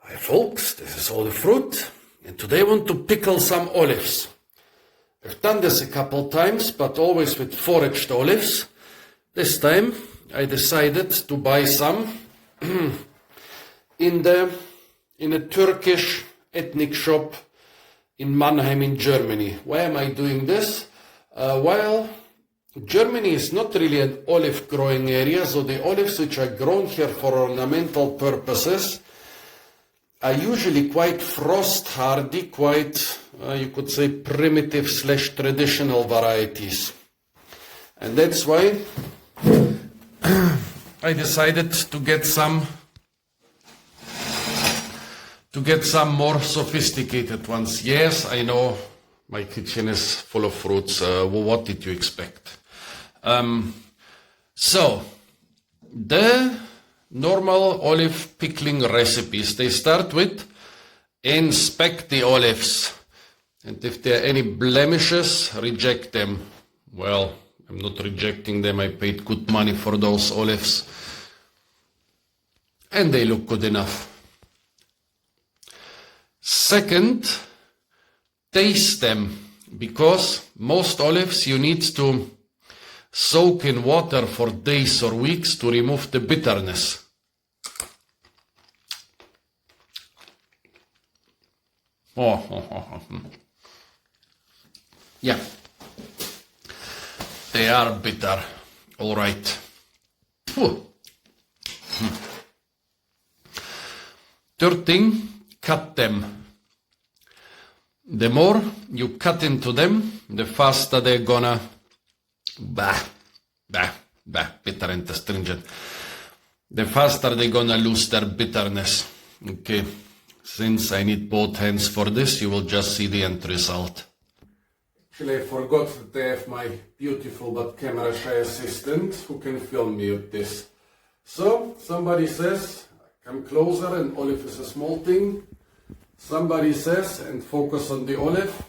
Hi folks, this is all the fruit, and today I want to pickle some olives. I've done this a couple times, but always with foraged olives. This time I decided to buy some in a Turkish ethnic shop in Mannheim in Germany. Why am I doing this? Well, Germany is not really an olive growing area, so the olives which are grown here for ornamental purposes are usually quite frost hardy, quite, you could say, primitive / traditional varieties. And that's why I decided to get some more sophisticated ones. Yes, I know my kitchen is full of fruits. What did you expect? So the normal olive pickling recipes, they start with inspect the olives, and if there are any blemishes, reject them. Well, I'm not rejecting them. I paid good money for those olives and they look good enough. Second, taste them, because most olives you need to soak in water for days or weeks to remove the bitterness. Yeah, they are bitter, all right. Third thing, cut them. The more you cut into them, the faster they're gonna bitter and astringent. The faster they're gonna lose their bitterness. Okay, since I need both hands for this, you will just see the end result. Actually, I forgot that I have my beautiful but camera shy assistant who can film me with this. So, somebody says, come closer, and olive is a small thing. Somebody says, and focus on the olive,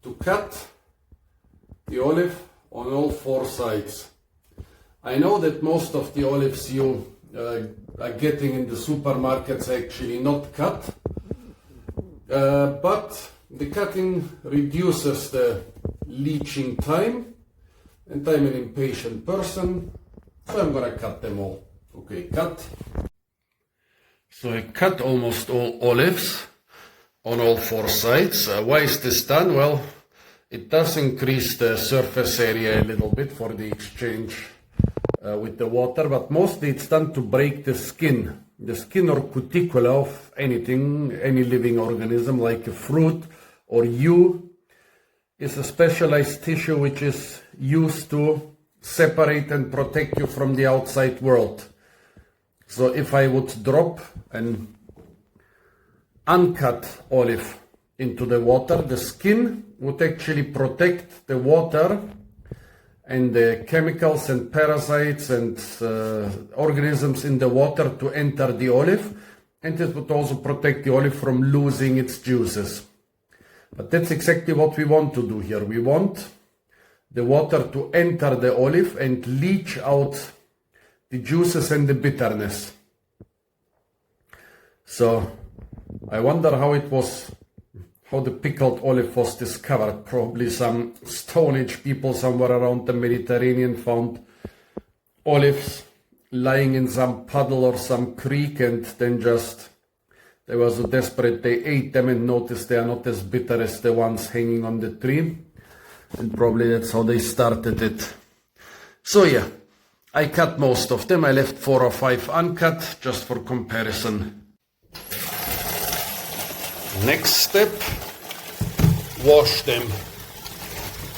to cut the olive on all four sides. I know that most of the olives you are getting in the supermarkets are actually not cut, but the cutting reduces the leaching time, and I'm an impatient person, so I'm gonna cut them all. Okay, cut. So I cut almost all olives on all four sides. Why is this done? Well, it does increase the surface area a little bit for the exchange with the water, but mostly it's done to break the skin or cuticula of anything, any living organism like a fruit or yew is a specialized tissue which is used to separate and protect you from the outside world. So if I would drop an uncut olive into the water, the skin would actually protect the water and the chemicals and parasites and organisms in the water to enter the olive, and it would also protect the olive from losing its juices. But that's exactly what we want to do here. We want the water to enter the olive and leach out the juices and the bitterness. So I wonder how the pickled olive was discovered. Probably some Stone Age people somewhere around the Mediterranean found olives lying in some puddle or some creek, and then they were so desperate they ate them and noticed they are not as bitter as the ones hanging on the tree. And probably that's how they started it. So yeah, I cut most of them. I left 4 or 5 uncut just for comparison. Next step, wash them.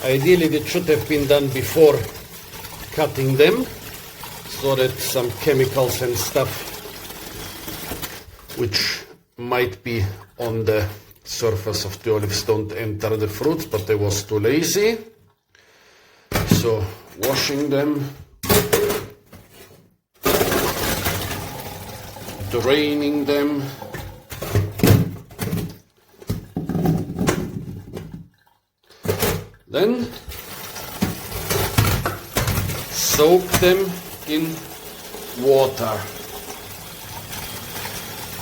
Ideally it should have been done before cutting them, so that some chemicals and stuff which might be on the surface of the olives don't enter the fruit, but I was too lazy. So washing them, draining them, then soak them in water.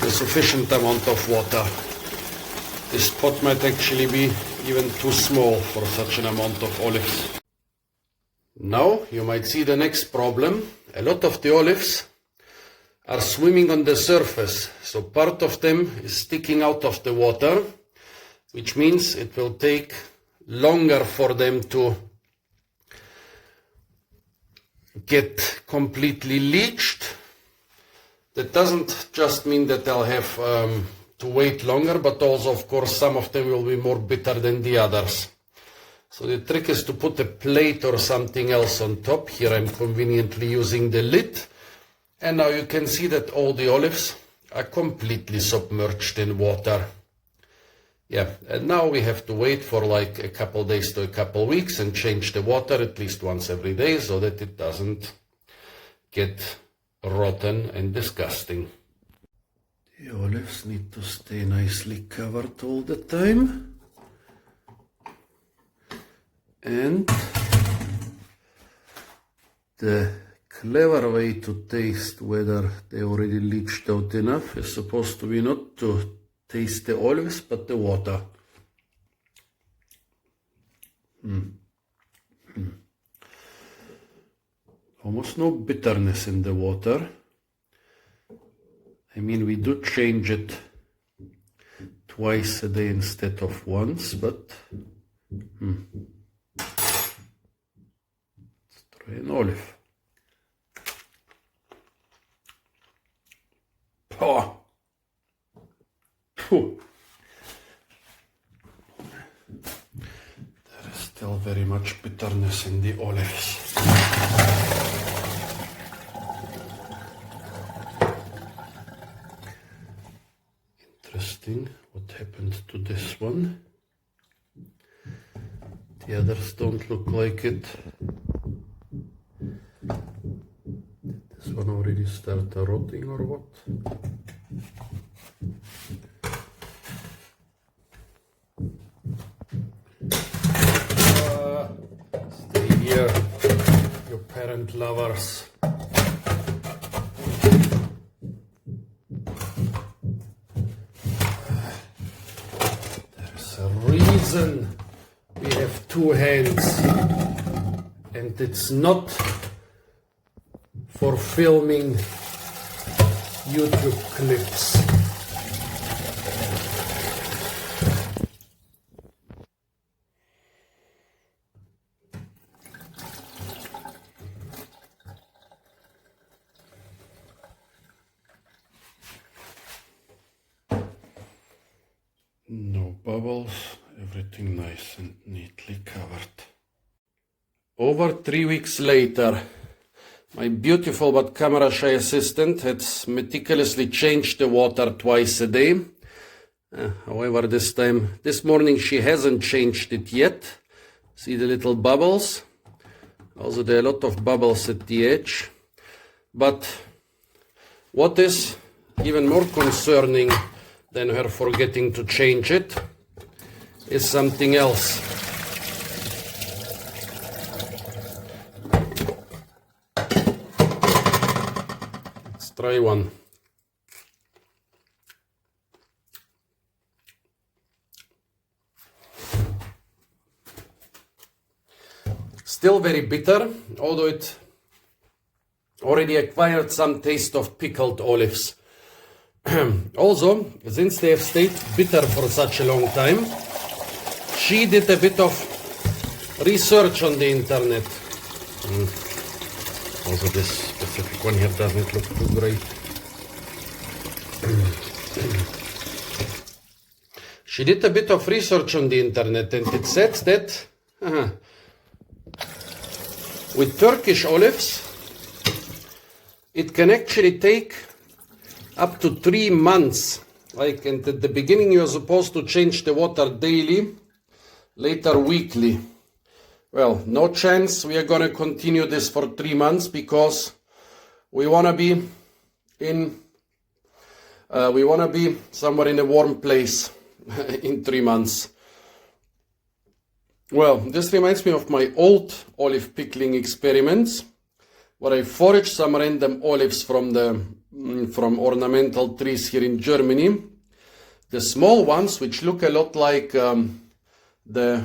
The insufficient amount of water. This pot might actually be even too small for such an amount of olives. Now you might see the next problem. A lot of the olives are swimming on the surface, so part of them is sticking out of the water, which means it will take longer for them to get completely leached. That doesn't just mean that they'll have to wait longer, but also, of course, some of them will be more bitter than the others. So the trick is to put a plate or something else on top. Here I'm conveniently using the lid. And now you can see that all the olives are completely submerged in water. Yeah, and now we have to wait for like a couple days to a couple weeks and change the water at least once every day so that it doesn't get rotten and disgusting. The olives need to stay nicely covered all the time. And the clever way to taste whether they already leached out enough is supposed to be not to taste the olives, but the water. Almost no bitterness in the water. I mean, we do change it twice a day instead of once, but let's try an olive. Oh. There is still very much bitterness in the olives. Interesting what happened to this one. The others don't look like it. Did this one already start rotting or what? Stay here, you parent lovers. There's a reason we have two hands, and it's not for filming YouTube clips. No bubbles, everything nice and neatly covered. Over 3 weeks later, my beautiful but camera shy assistant had meticulously changed the water twice a day. However, this morning she hasn't changed it yet. See the little bubbles? Also, there are a lot of bubbles at the edge. But what is even more concerning than her forgetting to change it is something else. Let's try one. Still very bitter, although it already acquired some taste of pickled olives. Also, since they have stayed bitter for such a long time, she did a bit of research on the internet. Also, this specific one here doesn't look too great. She did a bit of research on the internet, and it said that with Turkish olives, it can actually take up to 3 months. Like, and at the beginning you're supposed to change the water daily, later weekly. Well, no chance we are gonna continue this for 3 months, because we wanna be somewhere in a warm place in 3 months. Well, this reminds me of my old olive pickling experiments, where I foraged some random olives from the from ornamental trees here in Germany. The small ones, which look a lot like the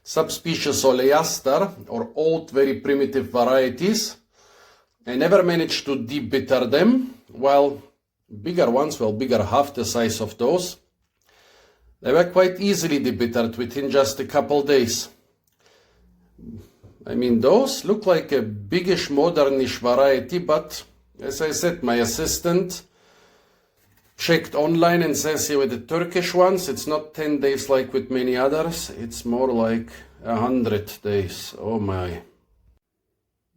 subspecies Oleaster or old, very primitive varieties, I never managed to debitter them, while bigger ones, well, bigger half the size of those, they were quite easily debittered within just a couple days. I mean, those look like a biggish, modernish variety, but as I said, my assistant checked online and says here with the Turkish ones, it's not 10 days like with many others, it's more like 100 days. Oh my.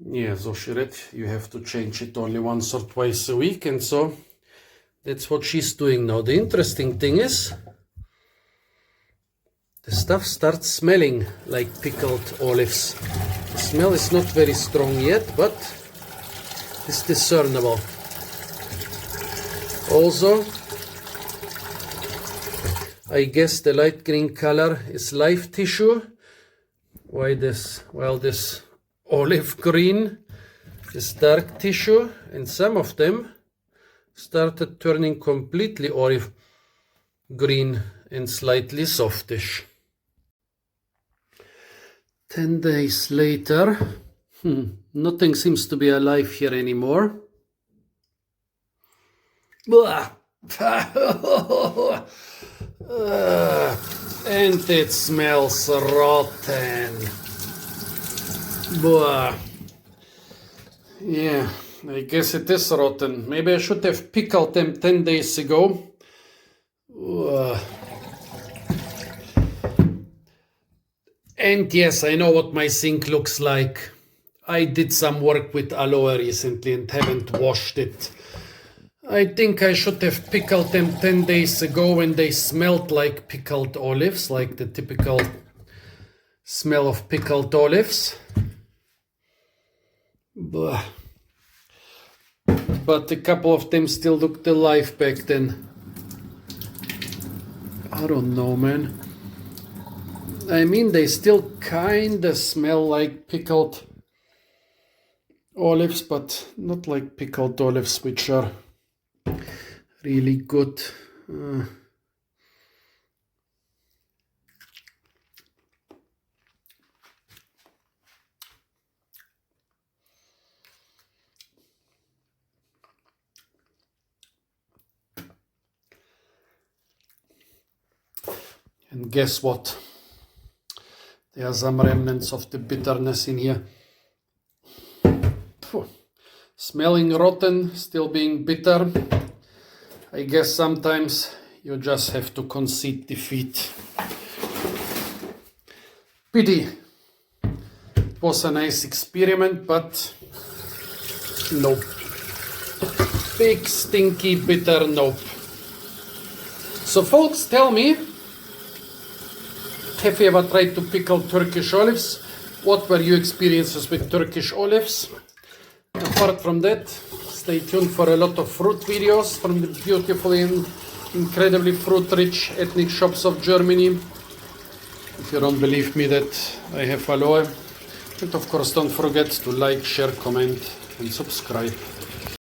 Yeah, so she read, you have to change it only once or twice a week, and so that's what she's doing now. The interesting thing is, the stuff starts smelling like pickled olives. The smell is not very strong yet, but it's discernible. Also, I guess the light green color is live tissue. Why this? Well, this olive green is dark tissue, and some of them started turning completely olive green and slightly softish. 10 days later, nothing seems to be alive here anymore. And it smells rotten. Yeah, I guess it is rotten. Maybe I should have pickled them 10 days ago. And yes, I know what my sink looks like. I did some work with aloe recently and haven't washed it. I think I should have pickled them 10 days ago when they smelled like pickled olives, like the typical smell of pickled olives. But a couple of them still looked alive back then. I don't know, man. I mean, they still kinda smell like pickled olives, but not like pickled olives, which are really good. And guess what? There are some remnants of the bitterness in here. Smelling rotten, still being bitter. I guess sometimes you just have to concede defeat. Pity. It was a nice experiment, but nope. Big, stinky, bitter nope. So folks, tell me, have you ever tried to pickle Turkish olives? What were your experiences with Turkish olives? Apart from that, stay tuned for a lot of fruit videos from the beautiful and incredibly fruit-rich ethnic shops of Germany. If you don't believe me that I have aloe. And of course, don't forget to like, share, comment and subscribe.